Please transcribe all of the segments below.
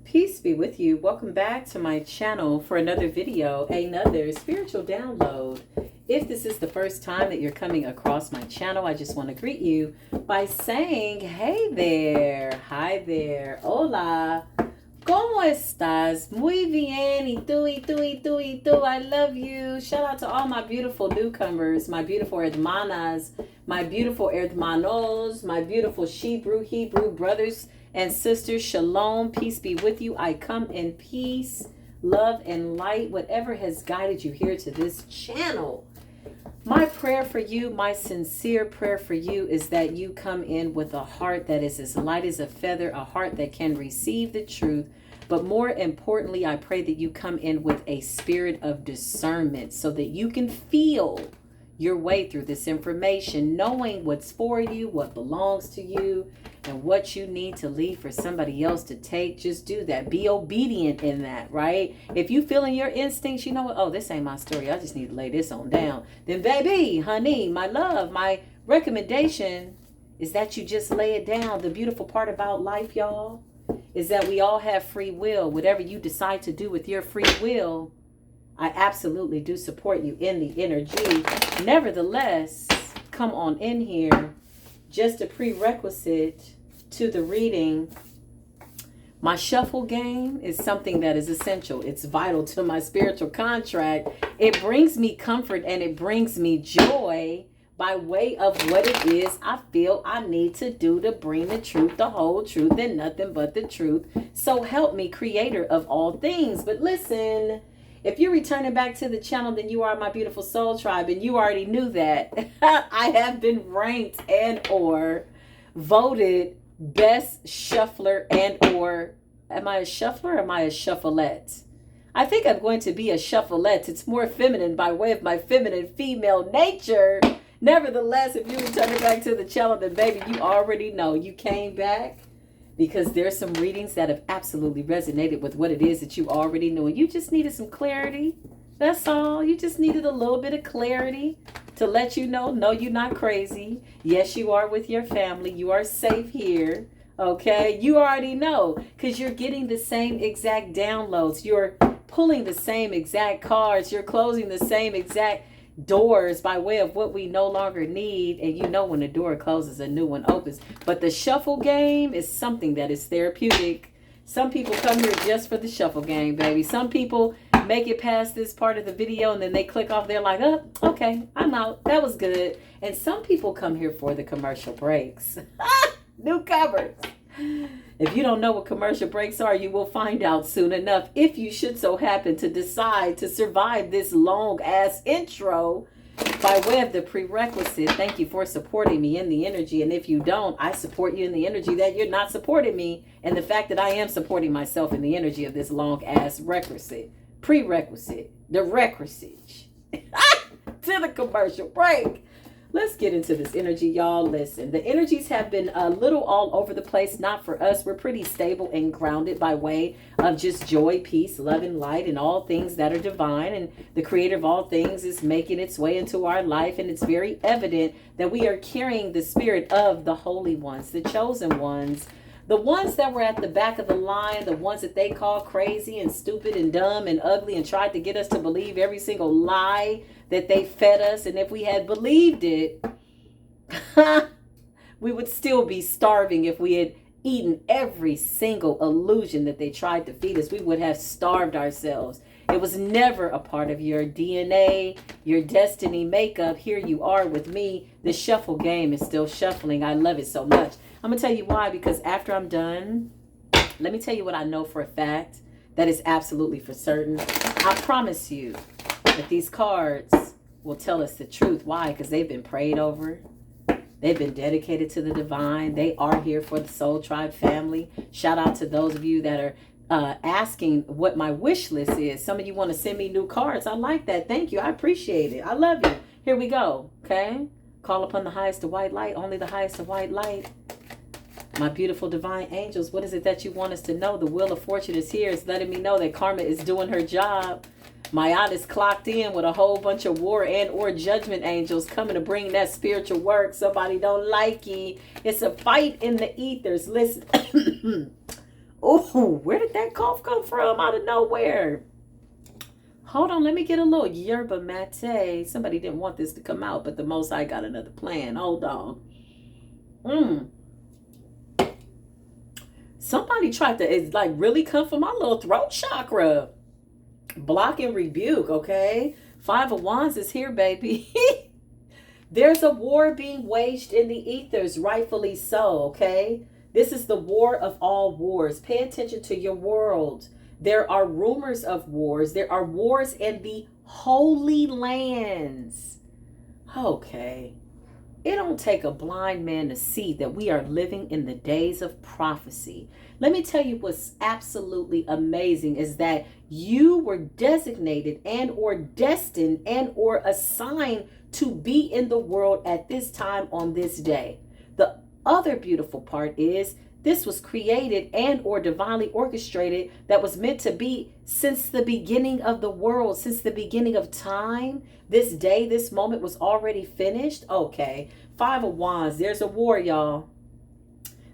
Peace be with you. Welcome back to my channel for another video, another spiritual download. If this is the first time that you're coming across my channel, I just want to greet you by saying, hey there, hi there, hola, ¿cómo estás? Muy bien, y tú, I love you. Shout out to all my beautiful newcomers, my beautiful hermanas, my beautiful hermanos, my beautiful Hebrew brothers and sisters. Shalom, peace be with you. I come in peace, love, and light, whatever has guided you here to this channel. My prayer for you, my sincere prayer for you, is that you come in with a heart that is as light as a feather, a heart that can receive the truth. But more importantly, I pray that you come in with a spirit of discernment so that you can feel your way through this information, knowing what's for you, what belongs to you, and what you need to leave for somebody else to take. Just do that. Be obedient in that, right? If you feel in your instincts, you know what? Oh, this ain't my story. I just need to lay this on down. Then baby, honey, my love, my recommendation is that you just lay it down. The beautiful part about life, y'all, is that we all have free will. Whatever you decide to do with your free will, I absolutely do support you in the energy. Nevertheless, come on in here. Just a prerequisite to the reading. My shuffle game is something that is essential. It's vital to my spiritual contract. It brings me comfort and it brings me joy by way of what it is I feel I need to do to bring the truth, the whole truth, and nothing but the truth. So help me, creator of all things. But listen, if you're returning back to the channel, then you are my beautiful soul tribe, and you already knew that. I have been ranked and or voted best shuffler and or, am I a shuffler or am I a shuffleette? I think I'm going to be a shuffleette. It's more feminine by way of my feminine female nature. Nevertheless, if you're returning back to the channel, then baby, you already know you came back because there's some readings that have absolutely resonated with what it is that you already knew. And you just needed some clarity. That's all. You just needed a little bit of clarity to let you know, no, you're not crazy. Yes, you are with your family. You are safe here. Okay? You already know because you're getting the same exact downloads. You're pulling the same exact cards. You're closing the same exact doors by way of what we no longer need. And you know when a door closes, a new one opens. But the shuffle game is something that is therapeutic. Some people come here just for the shuffle game, baby. Some people make it past this part of the video and then they click off. They're like, oh, okay, I'm out. That was good. And some people come here for the commercial breaks. Newcomers. If you don't know what commercial breaks are, you will find out soon enough. If you should so happen to decide to survive this long ass intro by way of the prerequisite, thank you for supporting me in the energy. And if you don't, I support you in the energy that you're not supporting me. And the fact that I am supporting myself in the energy of this long ass prerequisite, the requisite to the commercial break. Let's get into this energy, y'all. Listen, the energies have been a little all over the place. Not for us. We're pretty stable and grounded by way of just joy, peace, love, and light, and all things that are divine. And the creator of all things is making its way into our life. And it's very evident that we are carrying the spirit of the holy ones, the chosen ones, the ones that were at the back of the line, the ones that they call crazy and stupid and dumb and ugly and tried to get us to believe every single lie that they fed us. And if we had believed it, we would still be starving. If we had eaten every single illusion that they tried to feed us, we would have starved ourselves. It was never a part of your DNA, your destiny makeup. Here you are with me. The shuffle game is still shuffling. I love it so much. I'm going to tell you why, because after I'm done, let me tell you what I know for a fact that is absolutely for certain. I promise you that these cards will tell us the truth. Why? Because they've been prayed over. They've been dedicated to the divine. They are here for the Soul Tribe family. Shout out to those of you that are asking what my wish list is. Some of you want to send me new cards. I like that. Thank you. I appreciate it. I love you. Here we go. Okay. Call upon the highest of white light. Only the highest of white light. My beautiful divine angels, what is it that you want us to know? The wheel of fortune is here. It's letting me know that karma is doing her job. Mayat is clocked in with a whole bunch of war and or judgment angels coming to bring that spiritual work. Somebody don't like you. It's a fight in the ethers. Listen. Oh, where did that cough come from out of nowhere? Hold on, let me get a little yerba mate. Somebody didn't want this to come out, but the Most High got another plan. Hold on. Somebody tried to, it's like really come from my little throat chakra. Block and rebuke, okay? 5 of Wands is here, baby. There's a war being waged in the ethers, rightfully so, okay? This is the war of all wars. Pay attention to your world. There are rumors of wars. There are wars in the Holy Lands. Okay. It don't take a blind man to see that we are living in the days of prophecy. Let me tell you what's absolutely amazing is that you were designated and or destined and or assigned to be in the world at this time on this day. The other beautiful part is this was created and or divinely orchestrated that was meant to be since the beginning of the world, since the beginning of time. This day, this moment was already finished. Okay. 5 of Wands. There's a war, y'all.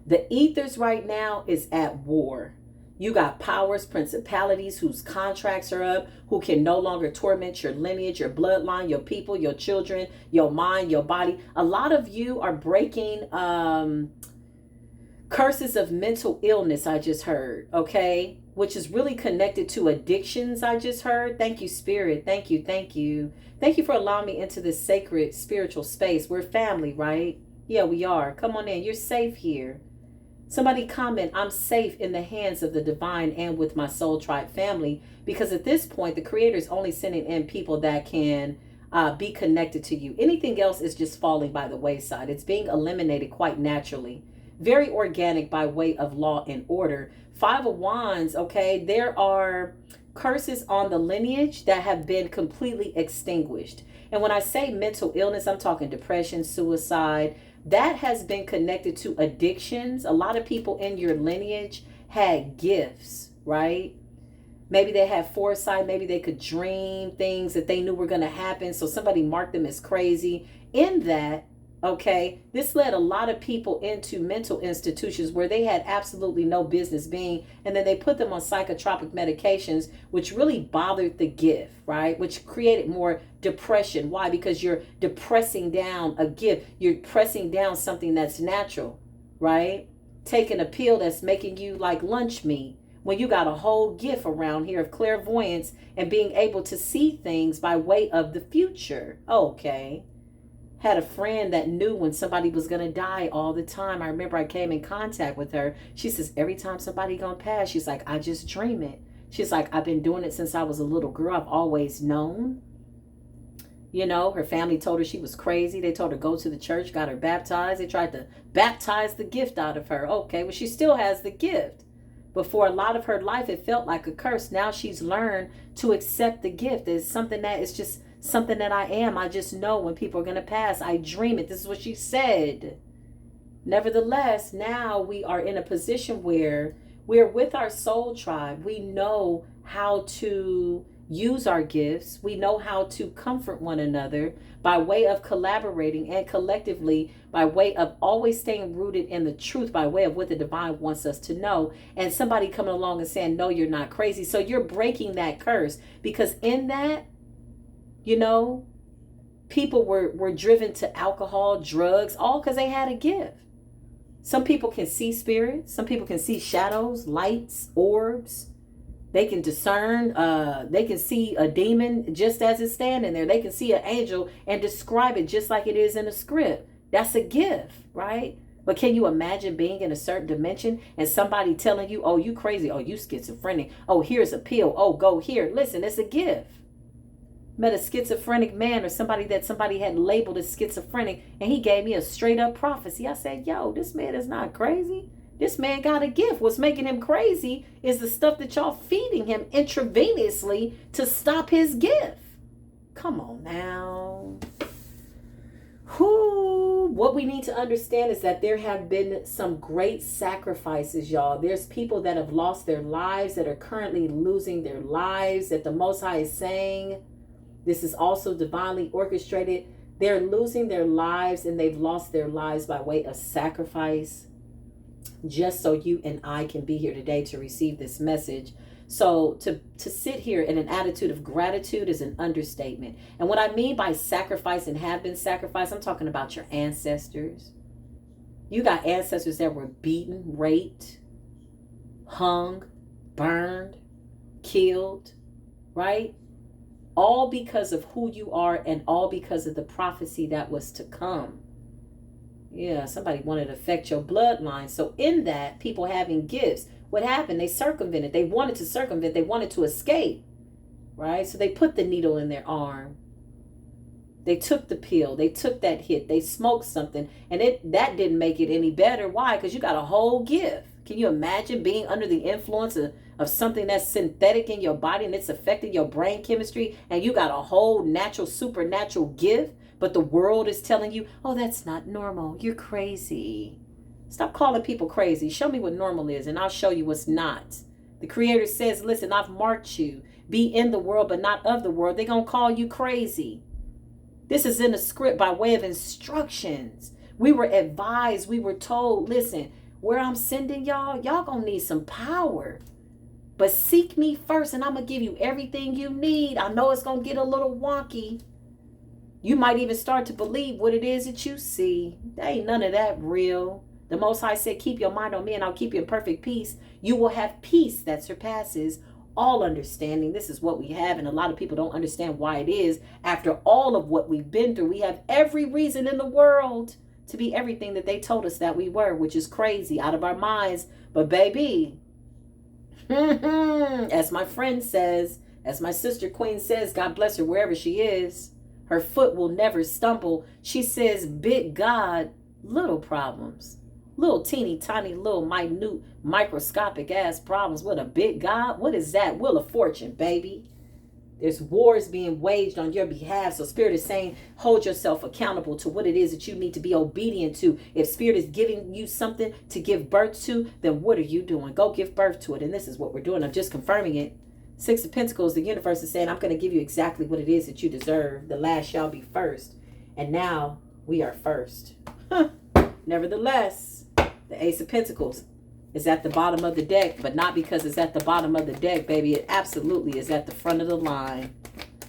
The ethers right now is at war. You got powers, principalities whose contracts are up, who can no longer torment your lineage, your bloodline, your people, your children, your mind, your body. A lot of you are breaking curses of mental illness, I just heard, okay? Which is really connected to addictions, I just heard. Thank you, Spirit. Thank you, thank you. Thank you for allowing me into this sacred spiritual space. We're family, right? Yeah, we are. Come on in. You're safe here. Somebody comment, I'm safe in the hands of the divine and with my soul tribe family. Because at this point, the Creator is only sending in people that can be connected to you. Anything else is just falling by the wayside. It's being eliminated quite naturally. Very organic by way of law and order. 5 of Wands, okay, there are curses on the lineage that have been completely extinguished. And when I say mental illness, I'm talking depression, suicide. That has been connected to addictions. A lot of people in your lineage had gifts, right? Maybe they had foresight. Maybe they could dream things that they knew were going to happen. So somebody marked them as crazy. In that, okay, this led a lot of people into mental institutions where they had absolutely no business being, and then they put them on psychotropic medications, which really bothered the gift, right? Which created more depression. Why? Because you're depressing down a gift. You're pressing down something that's natural, right? Taking a pill that's making you like lunch meat when you got a whole gift around here of clairvoyance and being able to see things by way of the future. Okay. Had a friend that knew when somebody was going to die all the time. I remember I came in contact with her. She says, every time somebody going to pass, she's like, I just dream it. She's like, I've been doing it since I was a little girl. I've always known. You know, her family told her she was crazy. They told her go to the church, got her baptized. They tried to baptize the gift out of her. Okay, well, she still has the gift. But for a lot of her life, it felt like a curse. Now she's learned to accept the gift. It's something that is just something that I am. I just know when people are going to pass. I dream it. This is what she said. Nevertheless, now we are in a position where we're with our soul tribe. We know how to use our gifts. We know how to comfort one another by way of collaborating and collectively by way of always staying rooted in the truth by way of what the divine wants us to know. And somebody coming along and saying, no, you're not crazy. So you're breaking that curse because in that, you know, people were driven to alcohol, drugs, all because they had a gift. Some people can see spirits. Some people can see shadows, lights, orbs. They can discern. They can see a demon just as it's standing there. They can see an angel and describe it just like it is in a script. That's a gift, right? But can you imagine being in a certain dimension and somebody telling you, oh, you crazy. Oh, you schizophrenic. Oh, here's a pill. Oh, go here. Listen, it's a gift. Met a schizophrenic man or somebody that somebody had labeled as schizophrenic, and he gave me a straight up prophecy. I said, yo, this man is not crazy. This man got a gift. What's making him crazy is the stuff that y'all feeding him intravenously to stop his gift. Come on now. What we need to understand is that there have been some great sacrifices, y'all. There's people that have lost their lives, that are currently losing their lives, that the Most High is saying, this is also divinely orchestrated. They're losing their lives and they've lost their lives by way of sacrifice. just so you and I can be here today to receive this message. So to sit here in an attitude of gratitude is an understatement. And what I mean by sacrifice and have been sacrificed, I'm talking about your ancestors. You got ancestors that were beaten, raped, hung, burned, killed, right? All because of who you are and all because of the prophecy that was to come. Yeah, somebody wanted to affect your bloodline. So in that, people having gifts, what happened? They circumvented. They wanted to circumvent. They wanted to escape, right? So they put the needle in their arm. They took the pill. They took that hit. They smoked something. And that didn't make it any better. Why? Because you got a whole gift. Can you imagine being under the influence of something that's synthetic in your body and it's affecting your brain chemistry, and you got a whole natural, supernatural gift, but the world is telling you, oh, that's not normal. You're crazy. Stop calling people crazy. Show me what normal is, and I'll show you what's not. The Creator says, listen, I've marked you. Be in the world, but not of the world. They're going to call you crazy. This is in the script by way of instructions. We were advised, we were told, listen, where I'm sending y'all going to need some power. But seek me first, and I'm going to give you everything you need. I know it's going to get a little wonky. You might even start to believe what it is that you see. There ain't none of that real. The Most High said, keep your mind on me and I'll keep you in perfect peace. You will have peace that surpasses all understanding. This is what we have, and a lot of people don't understand why it is. After all of what we've been through, we have every reason in the world to be everything that they told us that we were, which is crazy, out of our minds. But baby, as my friend says, as my sister Queen says, God bless her wherever she is, her foot will never stumble. She says, big God, little problems. Little teeny tiny little minute microscopic ass problems with a big God. What is that? Wheel of Fortune, baby. There's wars being waged on your behalf. So Spirit is saying, hold yourself accountable to what it is that you need to be obedient to. If Spirit is giving you something to give birth to, then what are you doing? Go give birth to it. And this is what we're doing. I'm just confirming it. Six of Pentacles, the universe is saying, I'm going to give you exactly what it is that you deserve. The last shall be first. And now we are first. Nevertheless, the Ace of Pentacles is at the bottom of the deck, but not because it's at the bottom of the deck, baby. It absolutely is at the front of the line.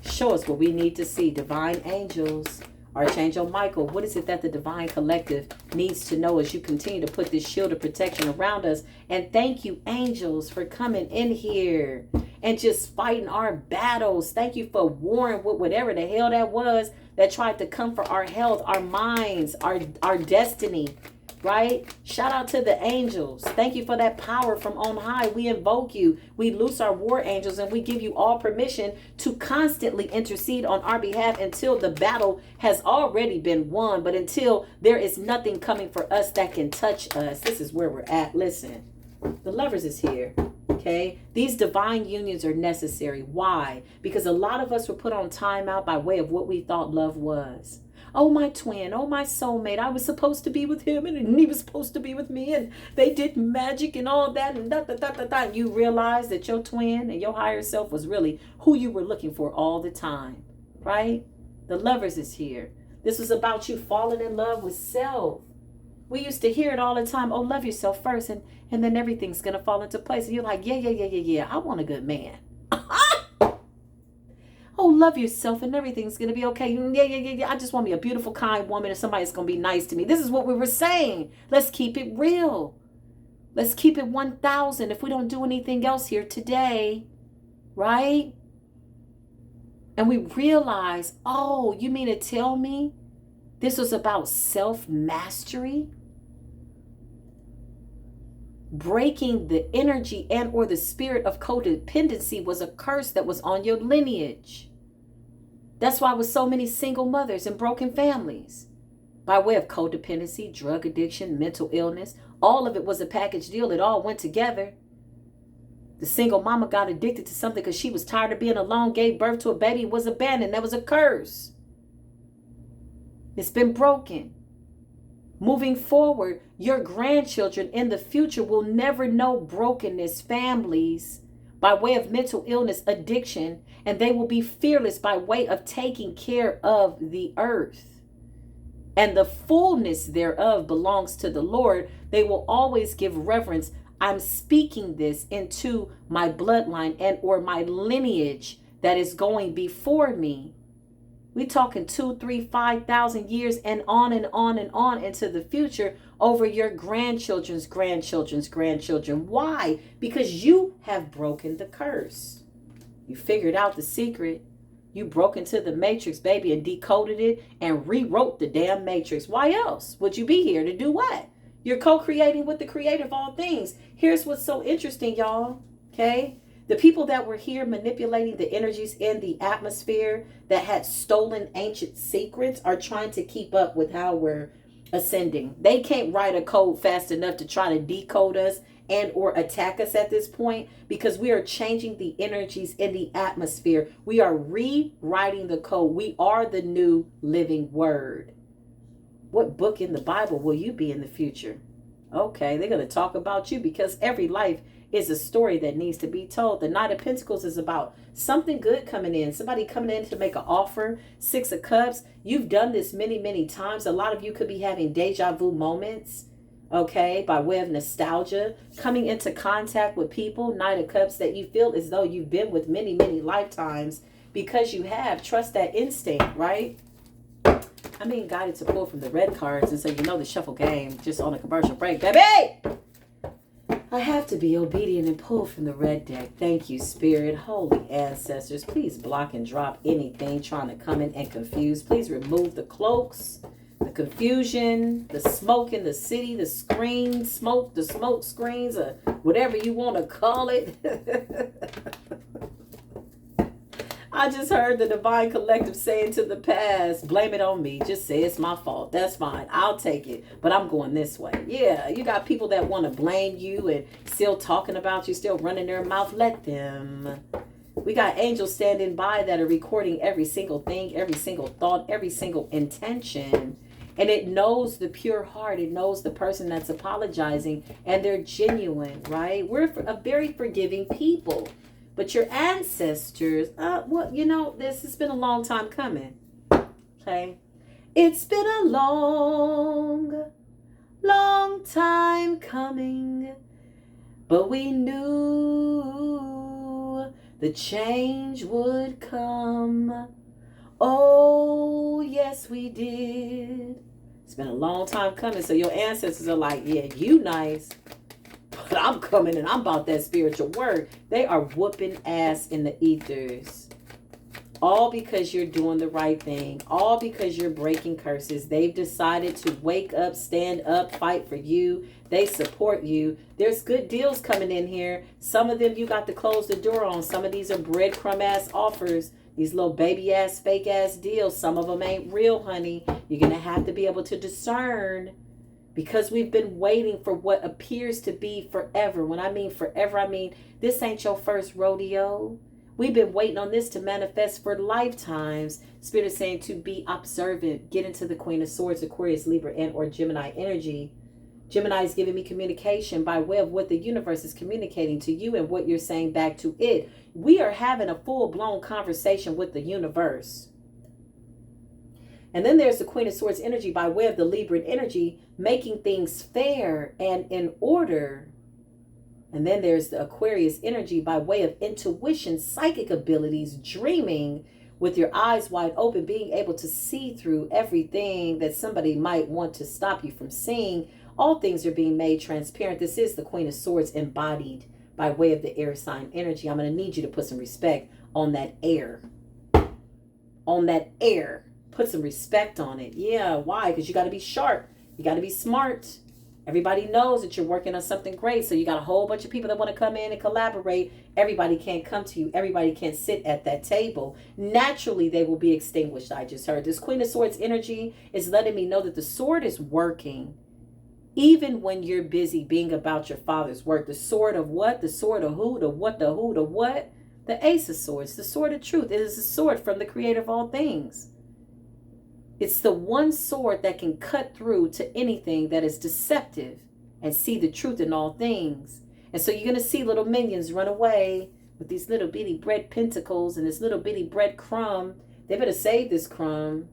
Show us what we need to see. Divine angels, Archangel Michael, what is it that the divine collective needs to know as you continue to put this shield of protection around us? And thank you, angels, for coming in here and just fighting our battles. Thank you for warring with whatever the hell that was that tried to come for our health, our minds, our destiny. Right? Shout out to the angels. Thank you for that power from on high. We invoke you. We loose our war angels and we give you all permission to constantly intercede on our behalf until the battle has already been won. But until there is nothing coming for us that can touch us. This is where we're at. Listen, the Lovers is here. Okay, these divine unions are necessary. Why? Because a lot of us were put on timeout by way of what we thought love was. Oh, my twin. Oh, my soulmate. I was supposed to be with him and he was supposed to be with me. And they did magic and all that. And da. You realize that your twin and your higher self was really who you were looking for all the time. Right? The Lovers is here. This was about you falling in love with self. We used to hear it all the time. Oh, love yourself first. And then everything's going to fall into place. And you're like, yeah. I want a good man. Oh, love yourself and everything's going to be okay. Yeah. I just want me a beautiful, kind woman and somebody that's going to be nice to me. This is what we were saying. Let's keep it real. Let's keep it 1,000 if we don't do anything else here today. Right? And we realize, oh, you mean to tell me this was about self-mastery? Breaking the energy and or the spirit of codependency was a curse that was on your lineage. That's why with so many single mothers and broken families, by way of codependency, drug addiction, mental illness, all of it was a package deal. It all went together. The single mama got addicted to something because she was tired of being alone, gave birth to a baby, was abandoned. That was a curse. It's been broken. Moving forward, your grandchildren in the future will never know brokenness, families, by way of mental illness, addiction, and they will be fearless by way of taking care of the earth. and the fullness thereof belongs to the Lord, they will always give reverence. I'm speaking this into my bloodline and or my lineage that is going before me. We talking 2, 3, 5,000 years and on and on and on into the future over your grandchildren's grandchildren's grandchildren. Why? Because you have broken the curse. You figured out the secret. You broke into the matrix, baby, and decoded it and rewrote the damn matrix. Why else would you be here to do what? You're co-creating with the creator of all things. Here's what's so interesting, y'all. Okay? The people that were here manipulating the energies in the atmosphere that had stolen ancient secrets are trying to keep up with how we're ascending. They can't write a code fast enough to try to decode us and or attack us at this point, because we are changing the energies in the atmosphere. We are rewriting the code. We are the new living word. What book in the Bible will you be in the future? Okay, they're going to talk about you, because every life is a story that needs to be told. The Knight of Pentacles is about something good coming in. Somebody coming in to make an offer. 6 of Cups. You've done this many, many times. A lot of you could be having deja vu moments. Okay, by way of nostalgia. Coming into contact with people. Knight of Cups that you feel as though you've been with many, many lifetimes. Because you have. Trust that instinct, right? I'm being guided to pull from the red cards. And so you know the shuffle game. Just on a commercial break, baby! I have to be obedient and pull from the red deck. Thank you, Spirit. Holy ancestors, please block and drop anything trying to come in and confuse. Please remove the cloaks, the confusion, the smoke in the city, the screen smoke, the smoke screens, or whatever you want to call it. I just heard the Divine Collective saying to the past, blame it on me. Just say it's my fault. That's fine. I'll take it. But I'm going this way. Yeah, you got people that want to blame you and still talking about you, still running their mouth. Let them. We got angels standing by that are recording every single thing, every single thought, every single intention. And it knows the pure heart. It knows the person that's apologizing. And they're genuine, right? We're a very forgiving people. But your ancestors, well, you know, this has been a long time coming. Okay. It's been a long, long time coming. But we knew the change would come. Oh, yes, we did. It's been a long time coming. So your ancestors are like, yeah, you nice. But I'm coming and I'm about that spiritual word. They are whooping ass in the ethers. All because you're doing the right thing. All because you're breaking curses. They've decided to wake up, stand up, fight for you. They support you. There's good deals coming in here. Some of them you got to close the door on. Some of these are breadcrumb ass offers. These little baby ass, fake ass deals. Some of them ain't real, honey. You're going to have to be able to discern. Because we've been waiting for what appears to be forever. When I mean forever, I mean this ain't your first rodeo. We've been waiting on this to manifest for lifetimes. Spirit is saying to be observant. Get into the Queen of Swords, Aquarius, Libra, and or Gemini energy. Gemini is giving me communication by way of what the universe is communicating to you and what you're saying back to it. We are having a full-blown conversation with the universe. And then there's the Queen of Swords energy by way of the Libran energy, making things fair and in order. And then there's the Aquarius energy by way of intuition, psychic abilities, dreaming with your eyes wide open, being able to see through everything that somebody might want to stop you from seeing. All things are being made transparent. This is the Queen of Swords embodied by way of the air sign energy. I'm going to need you to put some respect on that air. On that air. Put some respect on it. Yeah, why? Because you got to be sharp. You got to be smart. Everybody knows that you're working on something great. So you got a whole bunch of people that want to come in and collaborate. Everybody can't come to you. Everybody can't sit at that table. Naturally, they will be extinguished. I just heard this Queen of Swords energy is letting me know that the sword is working. Even when you're busy being about your father's work. The sword of what? The sword of who? The what? The who? The what? The Ace of Swords. The sword of truth. It is a sword from the creator of all things. It's the one sword that can cut through to anything that is deceptive and see the truth in all things. And so you're going to see little minions run away with these little bitty bread pentacles and this little bitty bread crumb. They better save this crumb.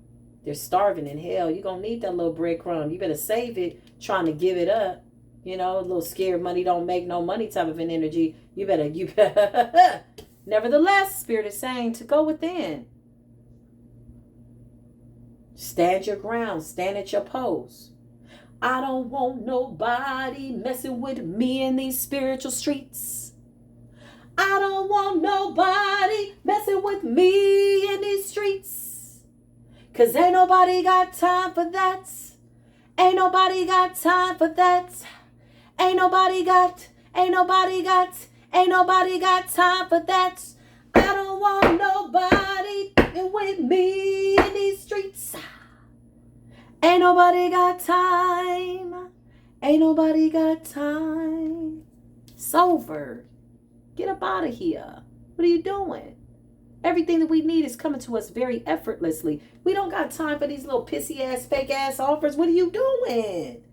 They're starving in hell. You're going to need that little breadcrumb. You better save it trying to give it up. You know, a little scared money don't make no money type of an energy. You better. Nevertheless, Spirit is saying to go within. Stand your ground. Stand at your post. I don't want nobody messing with me in these spiritual streets. I don't want nobody messing with me in these streets. 'Cause ain't nobody got time for that. Ain't nobody got time for that. Ain't nobody got time for that. I don't want nobody with me in these streets. Ain't nobody got time. Ain't nobody got time. It's over. Get up out of here. What are you doing? Everything that we need is coming to us very effortlessly. We don't got time for these little pissy ass, fake ass offers. What are you doing?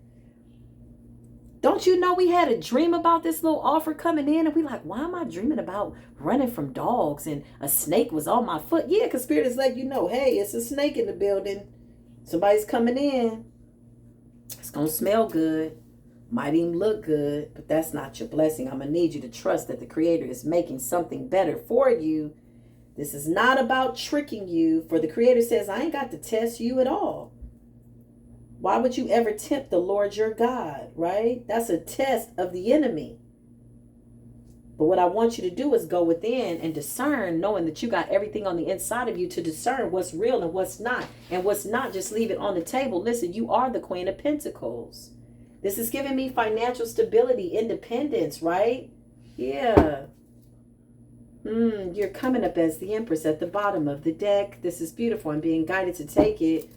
Don't you know we had a dream about this little offer coming in? And we like, why am I dreaming about running from dogs and a snake was on my foot? Yeah, because Spirit is letting you know, hey, it's a snake in the building. Somebody's coming in. It's going to smell good. Might even look good, but that's not your blessing. I'm going to need you to trust that the Creator is making something better for you. This is not about tricking you, for the Creator says, I ain't got to test you at all. Why would you ever tempt the Lord your God, right? That's a test of the enemy. But what I want you to do is go within and discern, knowing that you got everything on the inside of you to discern what's real and what's not. And what's not, just leave it on the table. Listen, you are the Queen of Pentacles. This is giving me financial stability, independence, right? Yeah. You're coming up as the Empress at the bottom of the deck. This is beautiful. I'm being guided to take it.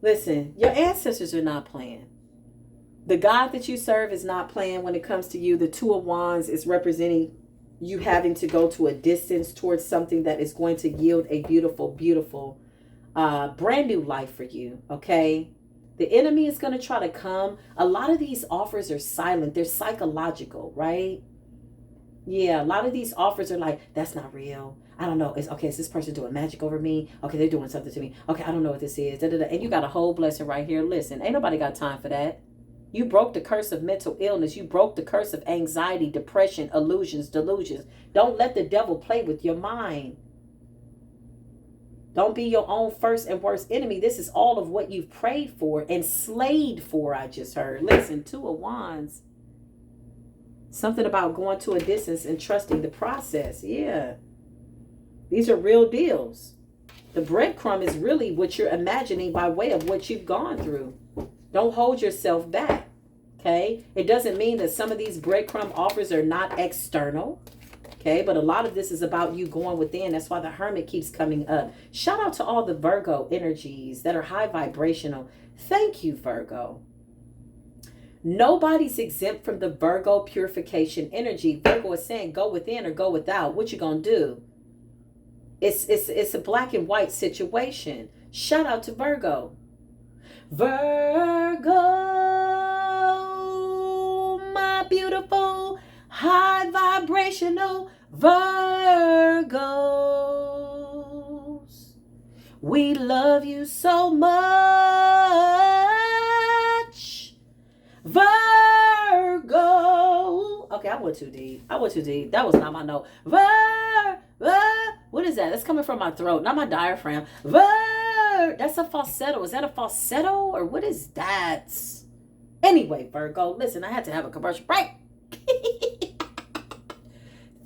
Listen, your ancestors are not playing. The God that you serve is not playing when it comes to you. The Two of Wands is representing you having to go to a distance towards something that is going to yield a beautiful, beautiful, brand new life for you, okay? The enemy is going to try to come. A lot of these offers are silent. They're psychological, right? Yeah, a lot of these offers are like, that's not real. I don't know. Is this person doing magic over me? Okay, they're doing something to me. Okay, I don't know what this is. And you got a whole blessing right here. Listen, ain't nobody got time for that. You broke the curse of mental illness. You broke the curse of anxiety, depression, illusions, delusions. Don't let the devil play with your mind. Don't be your own first and worst enemy. This is all of what you've prayed for and slayed for, I just heard. Listen, Two of Wands. Something about going to a distance and trusting the process. Yeah. These are real deals. The breadcrumb is really what you're imagining by way of what you've gone through. Don't hold yourself back. Okay. It doesn't mean that some of these breadcrumb offers are not external. Okay. But a lot of this is about you going within. That's why the Hermit keeps coming up. Shout out to all the Virgo energies that are high vibrational. Thank you, Virgo. Nobody's exempt from the Virgo purification energy. Virgo is saying go within or go without. What you gonna do? It's a black and white situation. Shout out to Virgo. Virgo, my beautiful high vibrational Virgos. We love you so much. Virgo. Okay, I went too deep. That was not my note. What is that? That's coming from my throat, not my diaphragm. That's a falsetto. Is that a falsetto or what is that? Anyway, Virgo, listen, I had to have a commercial break.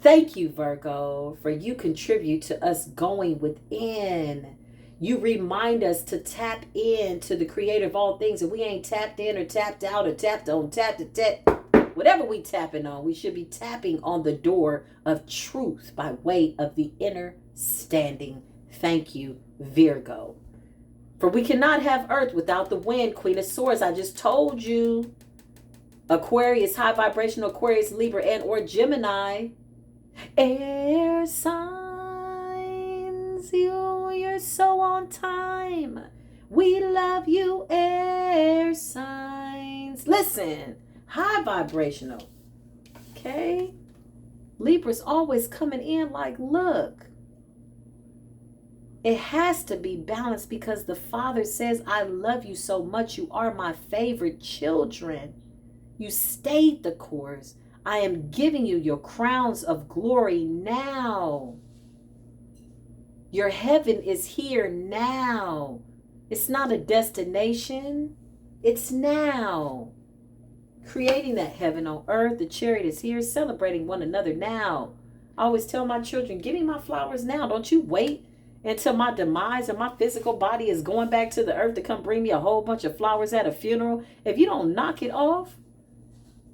Thank you, Virgo, for you contribute to us going within. You remind us to tap into the Creator of all things. And we ain't tapped in or tapped out or tapped on, whatever we tapping on, we should be tapping on the door of truth by way of the inner standing. Thank you, Virgo. For we cannot have earth without the wind, Queen of Swords. I just told you. Aquarius, high vibrational Aquarius, Libra, and or Gemini. Air signs, you're so on time. We love you, air signs. Listen. High vibrational. Okay. Libra's always coming in like, look. It has to be balanced because the Father says, I love you so much. You are my favorite children. You stayed the course. I am giving you your crowns of glory now. Your heaven is here now. It's not a destination. It's now. Creating that heaven on earth. The chariot is here, celebrating one another now. I always tell my children, give me my flowers now. Don't you wait until my demise and my physical body is going back to the earth to come bring me a whole bunch of flowers at a funeral. If you don't knock it off,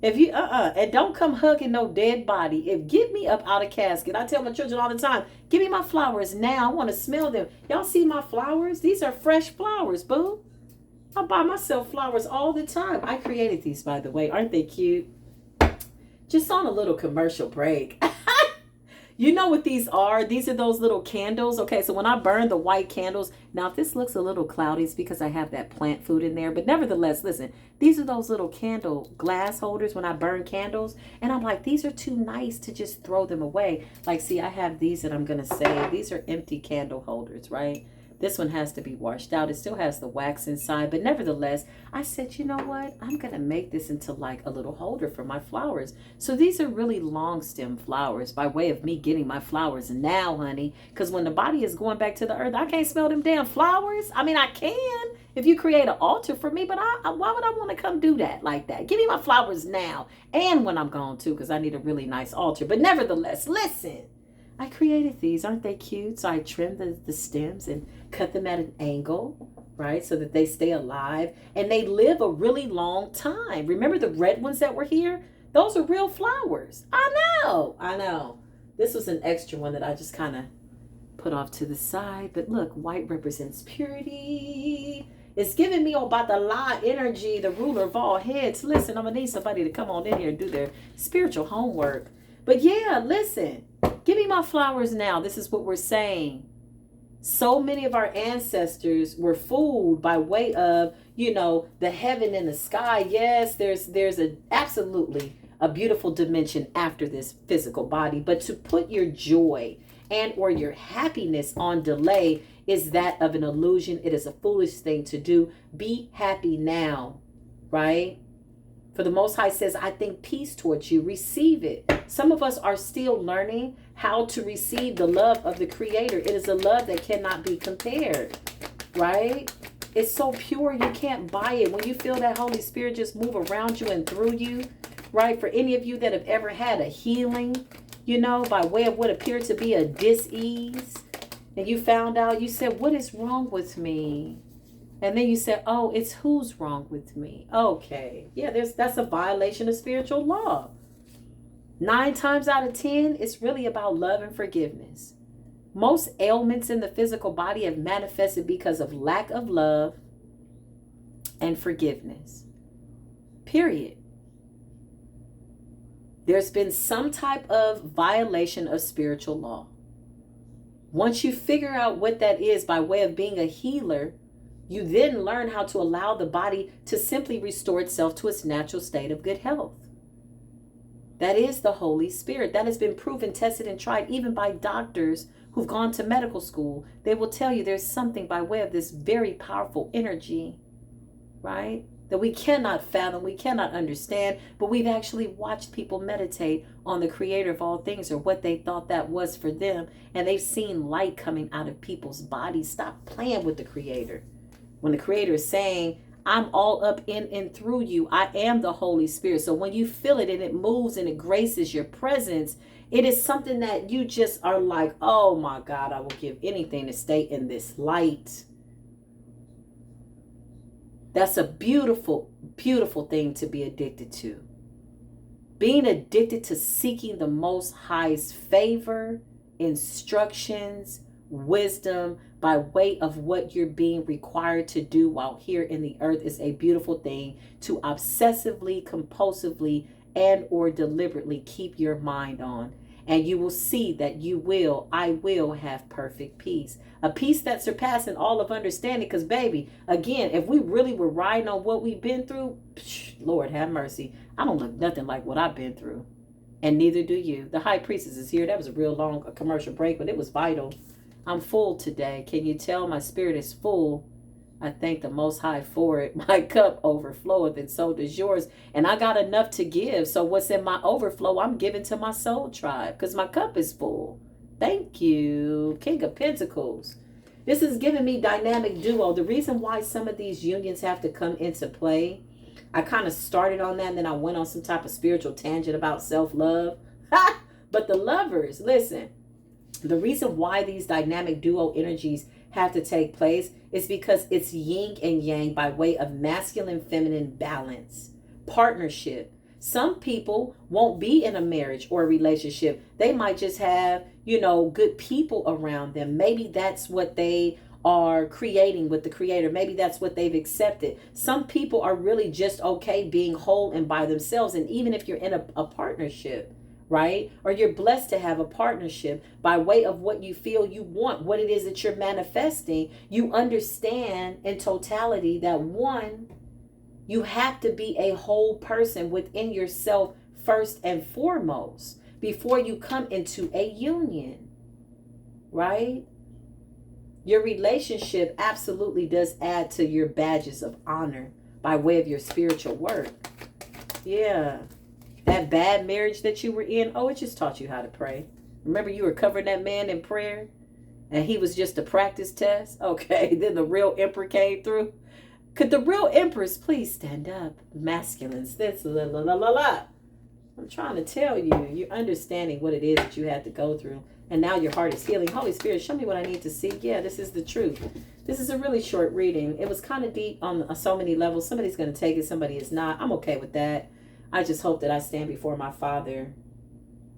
if you, and don't come hugging no dead body. If get me up out of casket. I tell my children all the time, give me my flowers now. I want to smell them. Y'all see my flowers? These are fresh flowers, boo. I buy myself flowers all the time. I created these, by the way. Aren't they cute? Just on a little commercial break. You know what these are? These are those little candles. Okay, so when I burn the white candles, now if this looks a little cloudy, it's because I have that plant food in there. But nevertheless, listen, these are those little candle glass holders when I burn candles. And I'm like, these are too nice to just throw them away. Like, see, I have these that I'm going to save. These are empty candle holders, right? This one has to be washed out. It still has the wax inside. But nevertheless, I said, you know what? I'm going to make this into like a little holder for my flowers. So these are really long stem flowers by way of me getting my flowers now, honey. Because when the body is going back to the earth, I can't smell them damn flowers. I mean, I can if you create an altar for me. But why would I want to come do that like that? Give me my flowers now. And when I'm gone too, because I need a really nice altar. But nevertheless, listen. I created these. Aren't they cute? So I trimmed the stems and cut them at an angle, right? So that they stay alive and they live a really long time. Remember the red ones that were here? Those are real flowers. I know. This was an extra one that I just kind of put off to the side. But look, white represents purity. It's giving me all about the La energy, the ruler of all heads. Listen, I'm going to need somebody to come on in here and do their spiritual homework. But yeah, listen. Give me my flowers now. This is what we're saying. So many of our ancestors were fooled by way of, you know, the heaven and the sky. Yes, there's absolutely a beautiful dimension after this physical body. But to put your joy and or your happiness on delay is that of an illusion. It is a foolish thing to do. Be happy now, right? For the Most High says, I think peace towards you. Receive it. Some of us are still learning how to receive the love of the Creator. It is a love that cannot be compared, right? It's so pure, you can't buy it. When you feel that Holy Spirit just move around you and through you, right? For any of you that have ever had a healing, you know, by way of what appeared to be a dis-ease, and you found out, you said, what is wrong with me? And then you said, oh, it's who's wrong with me. Okay. Yeah, that's a violation of spiritual law. 9 times out of 10, it's really about love and forgiveness. Most ailments in the physical body have manifested because of lack of love and forgiveness. Period. There's been some type of violation of spiritual law. Once you figure out what that is by way of being a healer, you then learn how to allow the body to simply restore itself to its natural state of good health. That is the Holy Spirit. That has been proven, tested, and tried even by doctors who've gone to medical school. They will tell you there's something by way of this very powerful energy, right? That we cannot fathom, we cannot understand, but we've actually watched people meditate on the Creator of all things, or what they thought that was for them, and they've seen light coming out of people's bodies. Stop playing with the Creator. When the Creator is saying, I'm all up in and through you. I am the Holy Spirit. So when you feel it and it moves and it graces your presence, it is something that you just are like, oh my God, I will give anything to stay in this light. That's a beautiful, beautiful thing to be addicted to. Being addicted to seeking the Most High's favor, instructions, wisdom, by way of what you're being required to do while here in the earth is a beautiful thing to obsessively, compulsively, and or deliberately keep your mind on. And you will see that I will have perfect peace. A peace that surpasses all of understanding. Because baby, again, if we really were riding on what we've been through, Lord have mercy. I don't look nothing like what I've been through. And neither do you. The High Priestess is here. That was a real long commercial break, but it was vital. I'm full today. Can you tell my spirit is full? I thank the Most High for it. My cup overfloweth, and so does yours. And I got enough to give. So what's in my overflow, I'm giving to my soul tribe because my cup is full. Thank you, King of Pentacles. This is giving me dynamic duo. The reason why some of these unions have to come into play, I kind of started on that, and then I went on some type of spiritual tangent about self-love. But the lovers, listen, the reason why these dynamic duo energies have to take place is because it's yin and yang by way of masculine, feminine balance, partnership. Some people won't be in a marriage or a relationship. They might just have, good people around them. Maybe that's what they are creating with the creator. Maybe that's what they've accepted. Some people are really just okay being whole and by themselves. And even if you're in a partnership, right? Or you're blessed to have a partnership by way of what you feel you want, what it is that you're manifesting, you understand in totality that one, you have to be a whole person within yourself first and foremost before you come into a union, right? Your relationship absolutely does add to your badges of honor by way of your spiritual work. Yeah. That bad marriage that you were in, it just taught you how to pray. Remember you were covering that man in prayer and he was just a practice test? Okay, then the real emperor came through. Could the real empress please stand up? Masculines, this, la, la, la, la, la. I'm trying to tell you, you're understanding what it is that you had to go through. And now your heart is healing. Holy Spirit, show me what I need to see. Yeah, this is the truth. This is a really short reading. It was kind of deep on so many levels. Somebody's going to take it, somebody is not. I'm okay with that. I just hope that I stand before my Father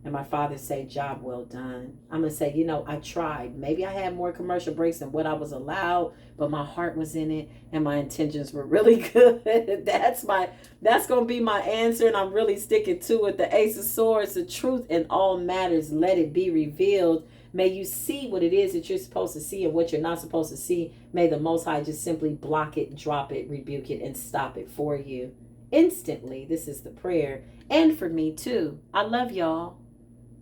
and my Father say, job well done. I'm going to say, I tried. Maybe I had more commercial breaks than what I was allowed, but my heart was in it and my intentions were really good. That's going to be my answer, and I'm really sticking to it. The Ace of Swords, the truth in all matters, let it be revealed. May you see what it is that you're supposed to see and what you're not supposed to see. May the Most High just simply block it, drop it, rebuke it, and stop it for you. Instantly, this is the prayer. And for me too. I love y'all.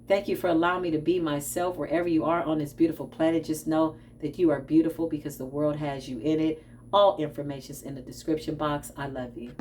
Thank you for allowing me to be myself wherever you are on this beautiful planet. Just know that you are beautiful because the world has you in it. All information is in the description box. I love you.